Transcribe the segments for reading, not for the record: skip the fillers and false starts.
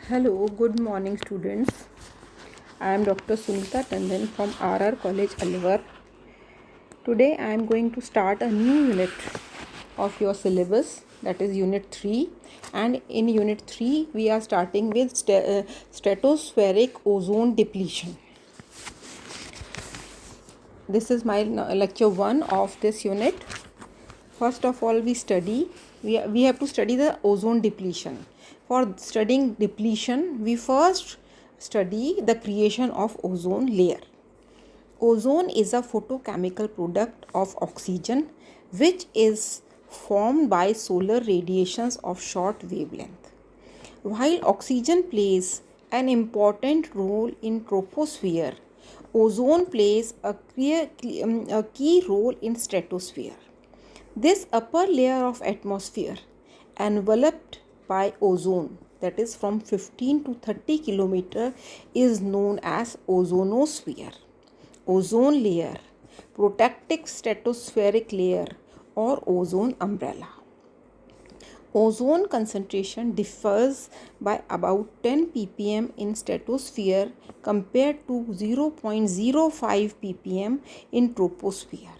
Hello, good morning students. I am Dr. Sunita Tandon from RR College Alwar. Today I am going to start a new unit of your syllabus, that is Unit 3, and in Unit 3 we are starting with stratospheric ozone depletion. This is my lecture 1 of this unit. First of all, we have to study the ozone depletion. For studying depletion, we first study the creation of ozone layer. Ozone is a photochemical product of oxygen which is formed by solar radiations of short wavelength. While oxygen plays an important role in troposphere, ozone plays a key role in stratosphere. This upper layer of atmosphere enveloped by ozone, that is from 15 to 30 km, is known as ozonosphere, ozone layer, protective stratospheric layer, or ozone umbrella. Ozone concentration differs by about 10 ppm in stratosphere compared to 0.05 ppm in troposphere.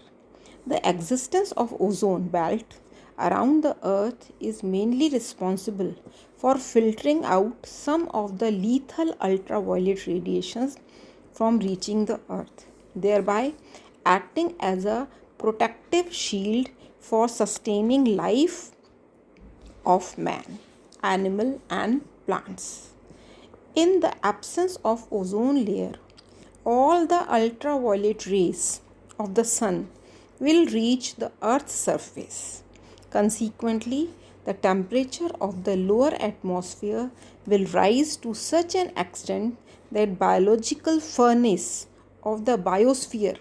The existence of ozone belt around the earth is mainly responsible for filtering out some of the lethal ultraviolet radiations from reaching the earth, thereby acting as a protective shield for sustaining life of man, animal and plants. In the absence of ozone layer, all the ultraviolet rays of the sun will reach the earth's surface. Consequently, the temperature of the lower atmosphere will rise to such an extent that biological furnace of the biosphere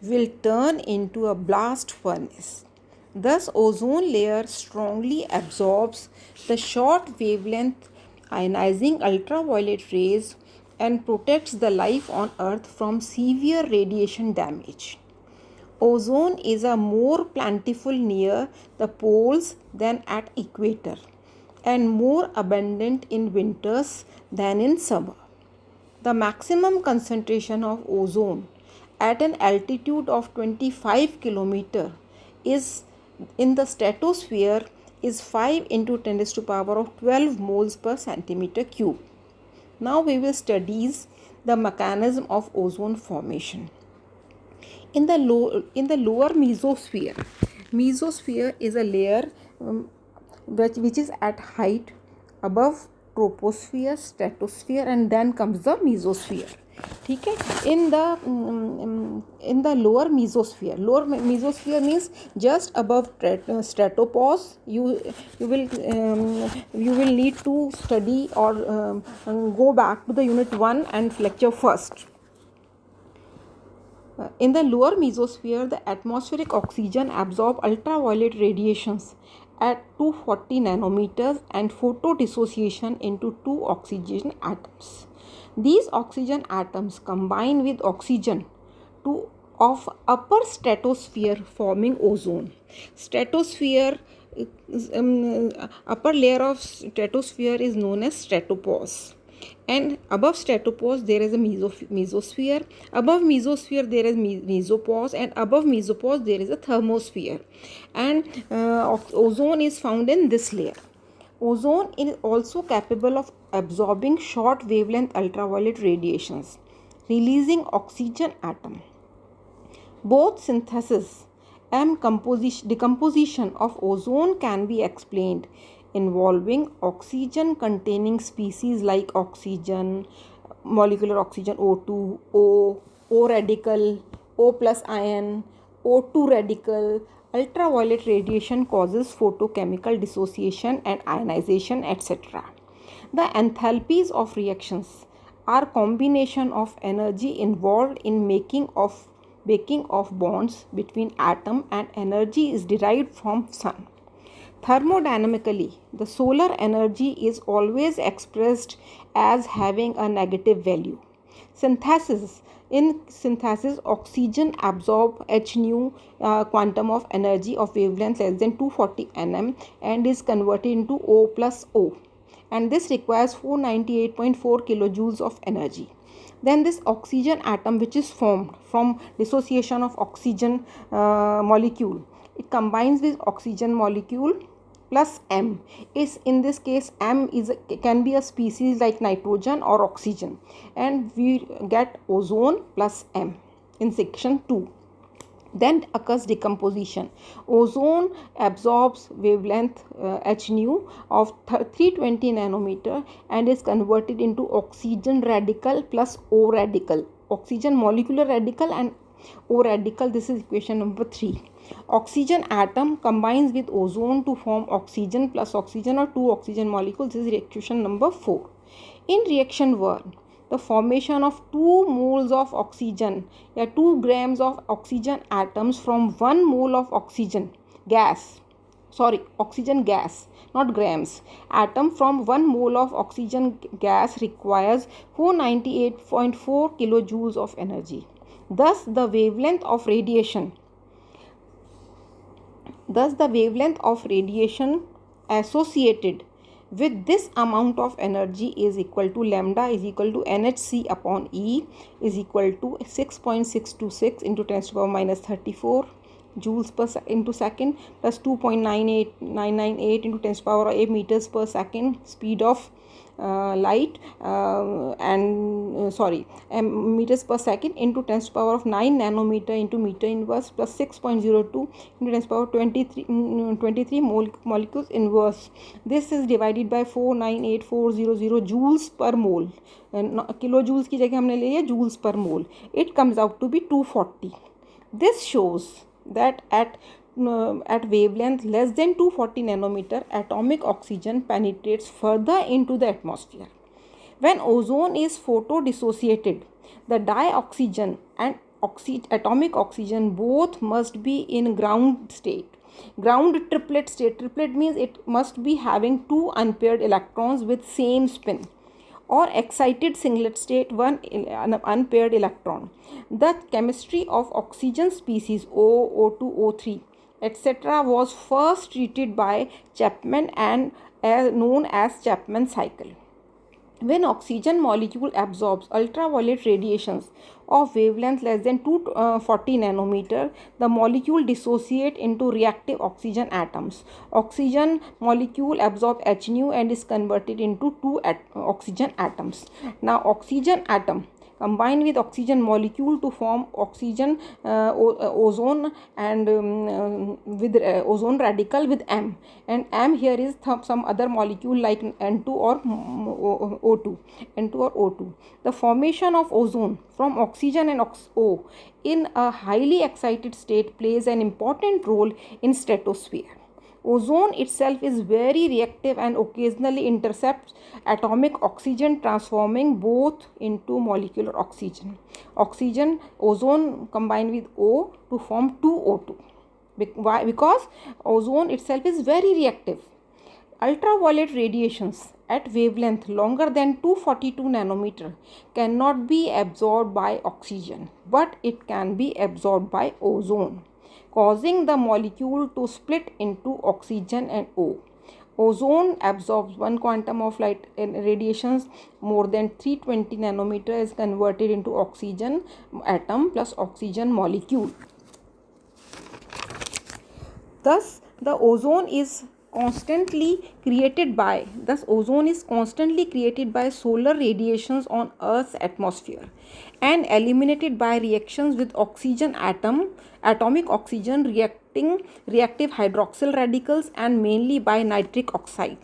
will turn into a blast furnace. Thus, ozone layer strongly absorbs the short wavelength ionizing ultraviolet rays and protects the life on earth from severe radiation damage. Ozone is a more plentiful near the poles than at equator and more abundant in winters than in summer. The maximum concentration of ozone at an altitude of 25 km is in the stratosphere is 5 into 10 to the power of 12 moles per centimeter cube. Now we will study the mechanism of ozone formation. In the lower mesosphere is a layer which is at height above troposphere, stratosphere, and then comes the mesosphere. ठीक है. In the lower mesosphere means just above stratopause. You will need to study or go back to the unit 1 and lecture first. In the lower mesosphere, the atmospheric oxygen absorbs ultraviolet radiations at 240 nanometers and photodissociation into two oxygen atoms. These oxygen atoms combine with oxygen of upper stratosphere forming ozone. Stratosphere, upper layer of stratosphere is known as stratopause. And above stratopause there is a mesosphere. Above mesosphere there is mesopause, and above mesopause there is a thermosphere. And ozone is found in this layer. Ozone is also capable of absorbing short wavelength ultraviolet radiations, releasing oxygen atom. Both synthesis and decomposition of ozone can be explained involving oxygen containing species like oxygen, molecular oxygen O2, O radical, O plus ion, O2 radical. Ultraviolet radiation causes photochemical dissociation and ionization, etc. The enthalpies of reactions are combination of energy involved in making of bonds between atom, and energy is derived from sun. Thermodynamically, the solar energy is always expressed as having a negative value. In synthesis, oxygen absorbs h nu quantum of energy of wavelength less than 240 nm and is converted into O plus O. and this requires 498.4 kilojoules of energy. Then this oxygen atom, which is formed from dissociation of oxygen molecule, it combines with oxygen molecule plus M. Is in this case M can be a species like nitrogen or oxygen, and we get ozone plus M in section 2. Then occurs decomposition. Ozone absorbs wavelength h nu of 320 nanometer and is converted into oxygen radical plus O radical. Oxygen molecular radical and O radical. This is equation number 3. Oxygen atom combines with ozone to form oxygen plus oxygen or 2 oxygen molecules. This is reaction number 4. In reaction 1, the formation of 2 moles of oxygen, 2 grams of oxygen atoms from 1 mole of oxygen gas, not grams, atom from 1 mole of oxygen gas requires 498.4 kilojoules of energy. Thus the wavelength of radiation associated with this amount of energy is equal to lambda is equal to NHC upon E is equal to 6.626 into 10 to the power minus 34 joules per into second plus 2.98998 into 10 to the power 8 meters per second speed of light meters per second into 10 to the power of 9 nanometer into meter inverse plus 6.02 into 10 to the power 23 molecules inverse. This is divided by 498400 joules per mole. Kilojoules की जगह हमने ले लिया joules per mole. It comes out to be 240. This shows that at wavelength less than 240 nanometer, atomic oxygen penetrates further into the atmosphere. When ozone is photodissociated, the dioxygen and atomic oxygen both must be in ground state. Ground triplet state. Triplet means it must be having 2 unpaired electrons with same spin, or excited singlet state, 1 unpaired electron. The chemistry of oxygen species O, O2, O3, etc. was first treated by Chapman and known as Chapman cycle. When oxygen molecule absorbs ultraviolet radiations of wavelength less than 240 nanometer, the molecule dissociate into reactive oxygen atoms. Oxygen molecule absorbs H nu and is converted into 2 oxygen atoms. Now oxygen atom combine with oxygen molecule to form oxygen ozone and with ozone radical with M, and M here is some other molecule like N2 or O2. The formation of ozone from oxygen and O in a highly excited state plays an important role in stratosphere. Ozone itself is very reactive and occasionally intercepts atomic oxygen, transforming both into molecular oxygen. Ozone combined with O to form 2O2. Why? Because ozone itself is very reactive. Ultraviolet radiations at wavelength longer than 242 nanometer cannot be absorbed by oxygen, but it can be absorbed by ozone, causing the molecule to split into oxygen and O. Ozone absorbs 1 quantum of light radiations more than 320 nanometer is converted into oxygen atom plus oxygen molecule. Thus, ozone is constantly created by solar radiations on Earth's atmosphere and eliminated by reactions with oxygen atomic oxygen reactive hydroxyl radicals and mainly by nitric oxide.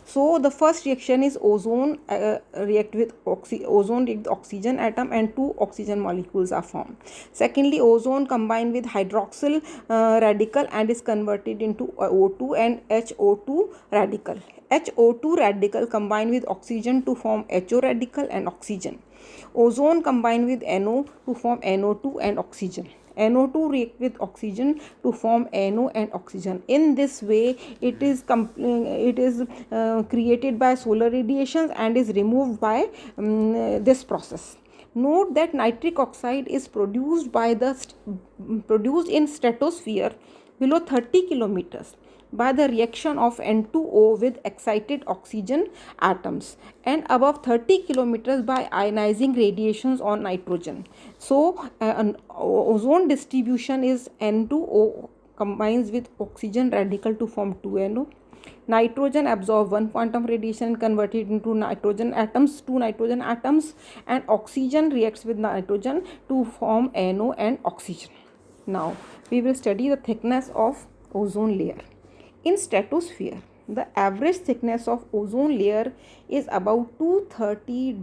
So the first reaction is ozone react with oxygen atom and 2 oxygen molecules are formed. Secondly, ozone combined with hydroxyl radical and is converted into O2 and HO2 radical. HO2 radical combined with oxygen to form HO radical and oxygen. Ozone combined with NO to form NO2 and oxygen. NO2 react with oxygen to form NO and oxygen. In this way, it is created by solar radiations and is removed by this process. Note that nitric oxide is produced in stratosphere below 30 kilometers. by the reaction of N2O with excited oxygen atoms, and above 30 kilometers by ionizing radiations on nitrogen. So an ozone distribution is N2O combines with oxygen radical to form 2NO. Nitrogen absorb one quantum radiation and convert it into nitrogen atoms, two nitrogen atoms, and oxygen reacts with nitrogen to form NO and oxygen. Now we will study the thickness of ozone layer. In stratosphere, the average thickness of ozone layer is about 230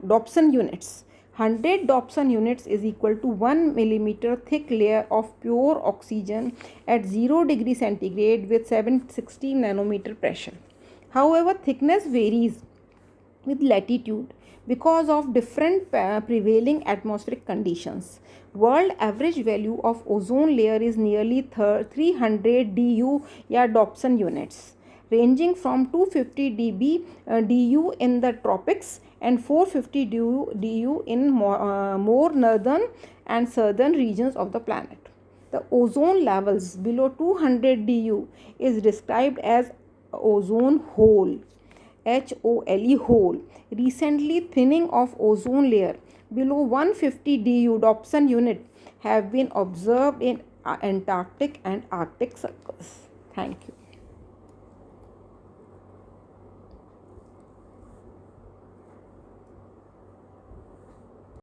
Dobson units. 100 Dobson units is equal to 1 millimeter thick layer of pure oxygen at 0 degree centigrade with 760 nanometer pressure. However, thickness varies with latitude because of different prevailing atmospheric conditions. World average value of ozone layer is nearly 300 du या Dobson units, ranging from 250 du in the tropics and 450 du in more northern and southern regions of the planet. The ozone levels below 200 du is described as ozone hole. HOLE hole. Recently, thinning of ozone layer below 150 du Dobson unit have been observed in Antarctic and Arctic circles. Thank you.